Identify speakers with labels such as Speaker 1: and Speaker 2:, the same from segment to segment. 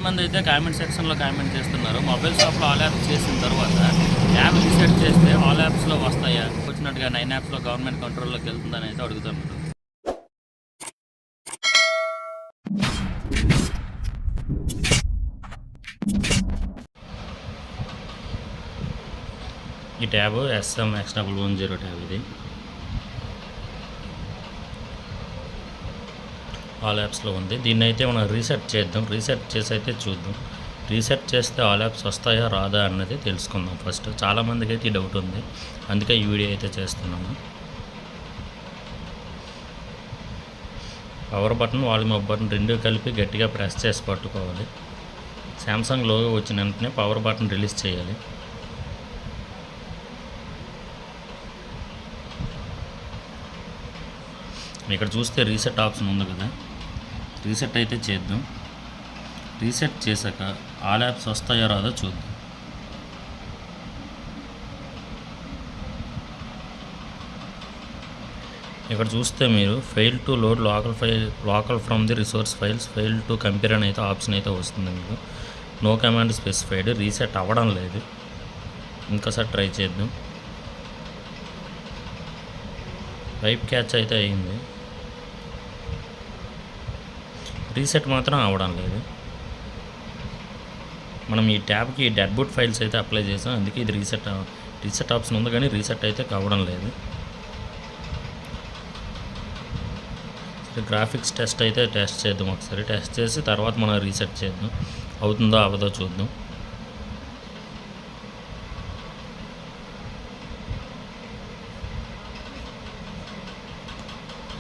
Speaker 1: చాలామంది అయితే కామెంట్ సెక్షన్లో కామెంట్ చేస్తున్నారు, మొబైల్ షాప్లో ఆల్ యాప్స్ చేసిన తర్వాత యాప్ రీసెట్ చేస్తే ఆల్ యాప్స్లో వస్తాయా, వచ్చినట్టుగా 9 యాప్స్లో గవర్నమెంట్ కంట్రోల్లోకి వెళ్తుందని అయితే అడుగుతున్నారు. ఈ ట్యాబ్ SM-X110 ట్యాబ్, ఇది ఆల్ యాప్స్లో ఉంది. దీన్ని అయితే మనం రీసెట్ చేద్దాం. రీసెట్ చేసి అయితే చూద్దాం. రీసెట్ చేస్తే ఆల్ యాప్స్ వస్తాయా రాదా అన్నది తెలుసుకుందాం. ఫస్ట్ చాలామందికి అయితే ఈ డౌట్ ఉంది, అందుకే ఈ వీడియో అయితే చేస్తున్నాను. Power button, volume up button రెండు కలిపి గట్టిగా ప్రెస్ చేసి పట్టుకోవాలి. శాంసంగ్ లోగో వచ్చిన వెంటనే పవర్ బటన్ రిలీజ్ చేయాలి. ఇక్కడ చూస్తే రీసెట్ ఆప్షన్ ఉంది కదా, రీసెట్ అయితే చేద్దాం. రీసెట్ చేశాక ఆల్ యాప్స్ వస్తాయో రాదో చూద్దాం. ఇక్కడ చూస్తే మీరు fail to load local from the resource files, fail to compare అని అయితే ఆప్షన్ అయితే వస్తుంది. మీకు నో కమాండ్ స్పెసిఫైడ్, రీసెట్ అవ్వడం లేదు. ఇంకోసారి ట్రై చేద్దాం. వైప్ క్యాచ్ అయితే అయింది, రీసెట్ మాత్రం అవ్వడం లేదు. మనం ఈ ట్యాబ్కి డెడ్ బూట్ ఫైల్స్ అయితే అప్లై చేసాం, అందుకే ఇది రీసెట్ ఆప్షన్ ఉంది కానీ రీసెట్ అయితే కావడం లేదు. గ్రాఫిక్స్ టెస్ట్ అయితే టెస్ట్ చేద్దాం. ఒకసారి టెస్ట్ చేసి తర్వాత మనం రీసెట్ చేద్దాం, అవుతుందో అవ్వదో చూద్దాం.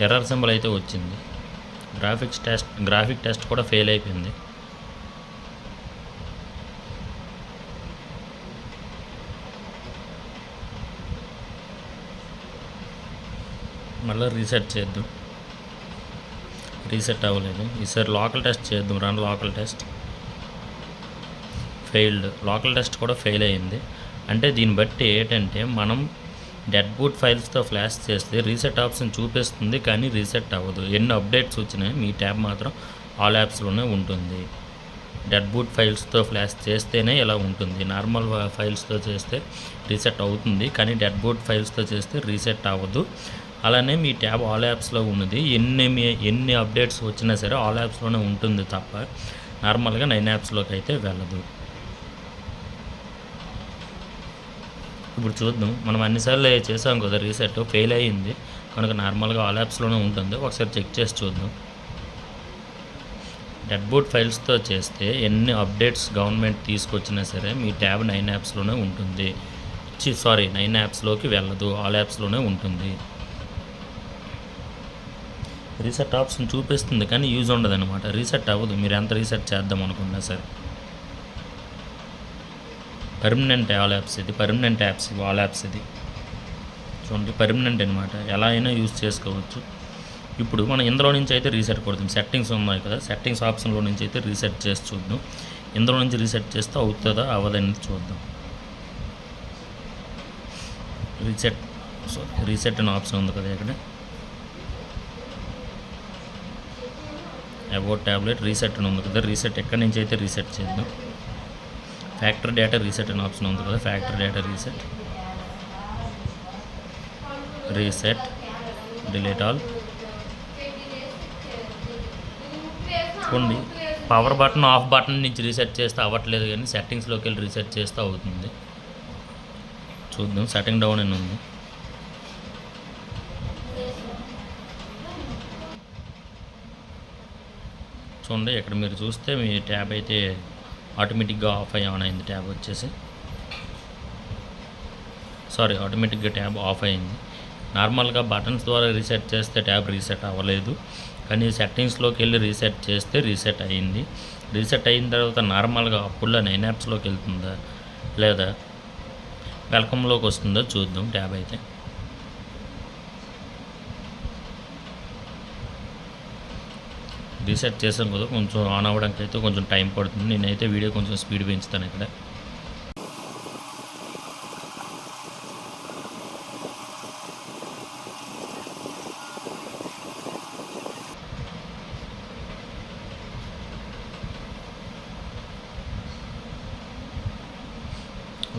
Speaker 1: ఎర్రర్ సింబల్ అయితే వచ్చింది. గ్రాఫిక్ టెస్ట్ కూడా ఫెయిల్ అయిపోయింది. మళ్ళీ రీసెట్ చేద్దాం, రీసెట్ అవ్వలేదు. ఈసారి లోకల్ టెస్ట్ చేద్దాం. Run local test, failed. Local test కూడా ఫెయిల్ అయింది. అంటే దీన్ని బట్టి ఏంటంటే మనం డెడ్ బూట్ ఫైల్స్తో ఫ్లాష్ చేస్తే రీసెట్ ఆప్షన్ చూపిస్తుంది కానీ రీసెట్ అవ్వదు. ఎన్ని అప్డేట్స్ వచ్చినాయి మీ ట్యాబ్ మాత్రం ఆల్ యాప్స్లోనే ఉంటుంది. డెడ్ బూట్ ఫైల్స్తో ఫ్లాష్ చేస్తేనే ఇలా ఉంటుంది. నార్మల్ ఫైల్స్తో చేస్తే రీసెట్ అవుతుంది కానీ డెడ్ బూట్ ఫైల్స్తో చేస్తే రీసెట్ అవ్వదు. అలానే మీ ట్యాబ్ ఆల్ యాప్స్లో ఉన్నది ఎన్ని అప్డేట్స్ వచ్చినా సరే ఆల్ యాప్స్లోనే ఉంటుంది తప్ప నార్మల్గా 9 యాప్స్లోకి అయితే వెళ్ళదు. ఇప్పుడు చూద్దాం. మనం అన్నిసార్లు చేసాం కదా రీసెట్, ఫెయిల్ అయ్యింది మనకు. నార్మల్గా ఆల్ యాప్స్లోనే ఉంటుంది. ఒకసారి చెక్ చేసి చూద్దాం. డెడ్ బూట్ ఫైల్స్తో చేస్తే ఎన్ని అప్డేట్స్ గవర్నమెంట్ తీసుకొచ్చినా సరే మీ ట్యాబ్ 9 యాప్స్లోనే ఉంటుంది. 9 యాప్స్లోకి వెళ్ళదు, ఆల్ యాప్స్లోనే ఉంటుంది. రీసెట్ ఆప్షన్ చూపిస్తుంది కానీ యూజ్ ఉండదు అనమాట. రీసెట్ అవ్వదు మీరు ఎంత రీసెట్ చేద్దాం అనుకున్నా సరే. పర్మనెంట్ ఆల్ యాప్స్, ఇది పర్మనెంట్ యాప్స్, ఆల్ యాప్స్ ఇది చూడండి, పర్మనెంట్ అనమాట. ఎలా అయినా యూజ్ చేసుకోవచ్చు. ఇప్పుడు మనం ఇందులో నుంచి అయితే రీసెట్ కొడతాం. సెట్టింగ్స్ ఉన్నాయి కదా, సెట్టింగ్స్ ఆప్షన్లో నుంచి అయితే రీసెట్ చేసి చూద్దాం. ఇందులో నుంచి రీసెట్ చేస్తే అవుతుందా అవ్వదని చూద్దాం. రీసెట్ అనే ఆప్షన్ ఉంది కదా ఇక్కడ, అబౌట్ ట్యాబ్లెట్ రీసెట్ అని ఉంది కదా, రీసెట్ ఎక్కడి నుంచి అయితే రీసెట్ చేద్దాం. ఫ్యాక్టరీ డేటా రీసెట్ అనే ఆప్షన్ ఉంది కదా, factory data reset delete all. చూడండి, పవర్ బటన్ ఆఫ్ బటన్ నుంచి రీసెట్ చేస్తే అవ్వట్లేదు కానీ సెట్టింగ్స్లోకి వెళ్ళి రీసెట్ చేస్తే అవుతుంది. చూద్దాం. సెట్టింగ్ డౌన్ అని ఉంది. చూడండి, ఇక్కడ మీరు చూస్తే మీ ట్యాబ్ అయితే ఆటోమేటిక్గా ఆఫ్ ఆన్ అయింది. ట్యాబ్ వచ్చేసి ఆటోమేటిక్గా ట్యాబ్ ఆఫ్ అయింది. నార్మల్గా బటన్స్ ద్వారా రీసెట్ చేస్తే ట్యాబ్ రీసెట్ అవ్వలేదు కానీ సెట్టింగ్స్లోకి వెళ్ళి రీసెట్ చేస్తే రీసెట్ అయ్యింది. రీసెట్ అయిన తర్వాత నార్మల్గా అప్పుడులో 9 యాప్స్లోకి వెళ్తుందా లేదా వెల్కమ్లోకి వస్తుందో చూద్దాం. ట్యాబ్ అయితే రీసెట్ చేసాం కదా, కొంచెం ఆన్ అవ్వడానికి అయితే కొంచెం టైం పడుతుంది. నేనైతే వీడియో కొంచెం స్పీడ్ పెంచుతాను ఇక్కడ.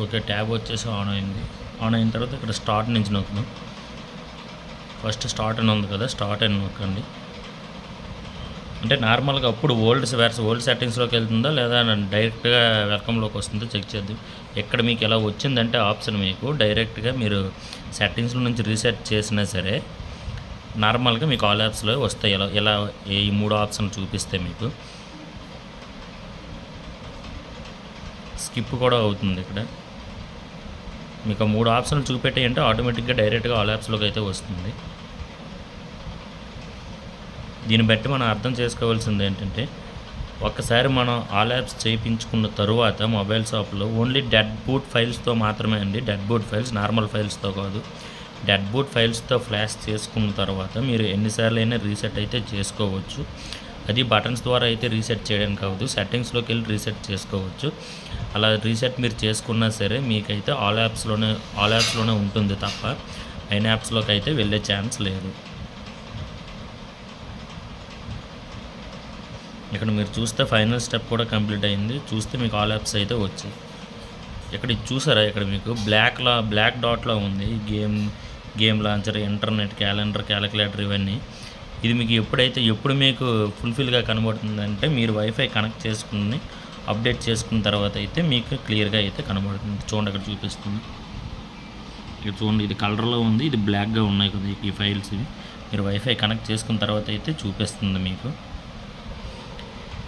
Speaker 1: ఓకే, ట్యాబ్ వచ్చేసి ఆన్ అయింది. ఆన్ అయిన తర్వాత ఇక్కడ స్టార్ట్ నుంచి నొక్కుదాం. ఫస్ట్ స్టార్ట్ అని ఉంది కదా, స్టార్ట్ అని నొక్కండి. అంటే నార్మల్గా అప్పుడు ఓల్డ్ సెట్టింగ్స్లోకి వెళ్తుందో లేదా డైరెక్ట్గా వెల్కమ్లోకి వస్తుందో చెక్ చేద్దాం. ఎక్కడ మీకు ఎలా వచ్చిందంటే ఆప్షన్ మీకు డైరెక్ట్గా మీరు సెట్టింగ్స్లో నుంచి రీసెట్ చేసినా సరే నార్మల్గా మీకు ఆల్ యాప్స్లో వస్తాయి. ఎలా ఈ 3 ఆప్షన్ చూపిస్తే మీకు స్కిప్ కూడా అవుతుంది. ఇక్కడ మీకు 3 ఆప్షన్లు చూపెట్టాయంటే ఆటోమేటిక్గా డైరెక్ట్గా ఆల్ యాప్స్లోకి అయితే వస్తుంది. దీన్ని బట్టి మనం అర్థం చేసుకోవాల్సింది ఏంటంటే ఒక్కసారి మనం ఆల్ యాప్స్ చేయించుకున్న తరువాత మొబైల్ షాప్లో ఓన్లీ డెడ్ బూట్ ఫైల్స్తో మాత్రమే అండి, డెడ్ బూట్ ఫైల్స్, నార్మల్ ఫైల్స్తో కాదు. డెడ్ బూట్ ఫైల్స్తో ఫ్లాష్ చేసుకున్న తర్వాత మీరు ఎన్నిసార్లు అయినా రీసెట్ అయితే చేసుకోవచ్చు. అది బటన్స్ ద్వారా అయితే రీసెట్ చేయడానికి కావద్దు, సెట్టింగ్స్లోకి వెళ్ళి రీసెట్ చేసుకోవచ్చు. అలా రీసెట్ మీరు చేసుకున్నా సరే మీకైతే ఆల్ యాప్స్లోనే ఉంటుంది తప్ప అయిన యాప్స్లోకి అయితే వెళ్ళే ఛాన్స్ లేదు. ఇక్కడ మీరు చూస్తే ఫైనల్ స్టెప్ కూడా కంప్లీట్ అయింది. చూస్తే మీకు ఆల్ యాప్స్ అయితే వచ్చాయి. ఇక్కడ చూసారా, ఇక్కడ మీకు బ్లాక్ డాట్లో ఉంది game launcher, internet, calendar, calculator ఇవన్నీ. ఇది మీకు ఎప్పుడు మీకు ఫుల్ఫిల్గా కనబడుతుందంటే మీరు వైఫై కనెక్ట్ చేసుకుని అప్డేట్ చేసుకున్న తర్వాత అయితే మీకు క్లియర్గా అయితే కనబడుతుంది. చూడండి అక్కడ చూపిస్తుంది. ఇక్కడ చూడండి, ఇది కలర్లో ఉంది, ఇది బ్లాక్గా ఉన్నాయి కదా ఈ ఫైల్స్. ఇవి మీరు వైఫై కనెక్ట్ చేసుకున్న తర్వాత అయితే చూపిస్తుంది. మీకు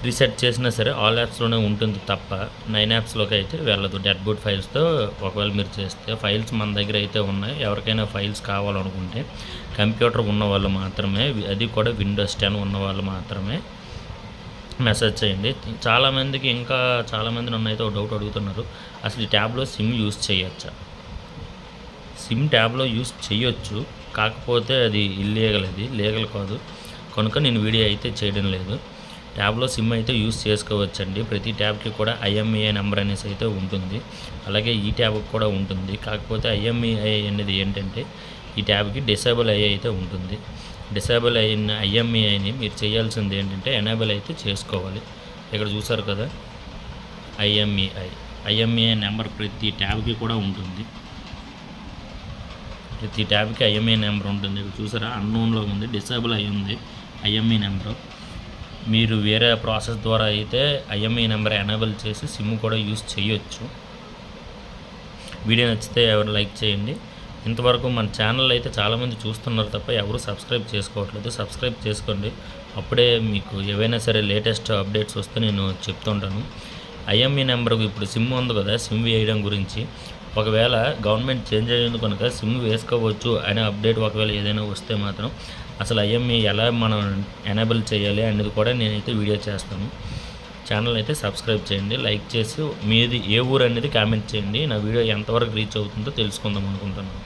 Speaker 1: రీసెట్ చేసినా సరే ఆల్ యాప్స్లోనే ఉంటుంది తప్ప 9 యాప్స్లోకి అయితే వెళ్ళదు. డెడ్ బూట్ ఫైల్స్తో ఒకవేళ మీరు చేస్తే ఫైల్స్ మన దగ్గర అయితే ఉన్నాయి. ఎవరికైనా ఫైల్స్ కావాలనుకుంటే కంప్యూటర్ ఉన్న వాళ్ళు మాత్రమే, అది కూడా విండోస్ 10 ఉన్న వాళ్ళు మాత్రమే మెసేజ్ చేయండి. చాలామంది నన్ను అయితే ఒక డౌట్ అడుగుతున్నారు, అసలు ఈ ట్యాబ్లో సిమ్ యూస్ చేయొచ్చా? సిమ్ ట్యాబ్లో యూస్ చేయొచ్చు, కాకపోతే అది ఇల్లీగల్, అది లీగల్ కాదు కనుక నేను వీడియో అయితే చేయడం లేదు. ట్యాబ్లో సిమ్ అయితే యూస్ చేసుకోవచ్చండి. ప్రతి ట్యాబ్కి కూడా IMEI నెంబర్ అనేసి అయితే ఉంటుంది, అలాగే ఈ ట్యాబ్కి కూడా ఉంటుంది. కాకపోతే IMEI అనేది ఏంటంటే ఈ ట్యాబ్కి డిసేబుల్ అయ్యి అయితే ఉంటుంది. డిసేబుల్ అయిన IMEIని మీరు చేయాల్సింది ఏంటంటే ఎనేబుల్ అయితే చేసుకోవాలి. ఇక్కడ చూసారు కదా IMEI నెంబర్ ప్రతి ట్యాబ్కి కూడా ఉంటుంది. ప్రతి ట్యాబ్కి IMEI నెంబర్ ఉంటుంది. ఇక్కడ చూసారా, అన్నోన్లో ఉంది, డిసేబుల్ అయ్యి ఉంది IMEI నెంబరు. మీరు వేరే ప్రాసెస్ ద్వారా అయితే IMEI నెంబర్ ఎనేబుల్ చేసి సిమ్ కూడా యూస్ చేయొచ్చు. వీడియో నచ్చితే ఎవరు లైక్ చేయండి. ఇంతవరకు మన ఛానల్ అయితే చాలామంది చూస్తున్నారు తప్ప ఎవరు సబ్స్క్రైబ్ చేసుకోవట్లేదు. సబ్స్క్రైబ్ చేసుకోండి, అప్పుడే మీకు ఏవైనా సరే లేటెస్ట్ అప్డేట్స్ వస్తే నేను చెప్తుంటాను. IMEI నెంబర్కు ఇప్పుడు సిమ్ ఉంది కదా, సిమ్ వేయడం గురించి ఒకవేళ గవర్నమెంట్ చేంజ్ అయ్యేందుకు కనుక సిమ్ వేసుకోవచ్చు అనే అప్డేట్ ఒకవేళ ఏదైనా వస్తే మాత్రం అసలు IMEI ఎలా మనం ఎనేబుల్ చేయాలి అనేది కూడా నేనైతే వీడియో చేస్తాను. ఛానల్ అయితే సబ్స్క్రైబ్ చేయండి, లైక్ చేసి మీది ఏ ఊరు అనేది కామెంట్ చేయండి. నా వీడియో ఎంతవరకు రీచ్ అవుతుందో తెలుసుకుందాం అనుకుంటున్నాను.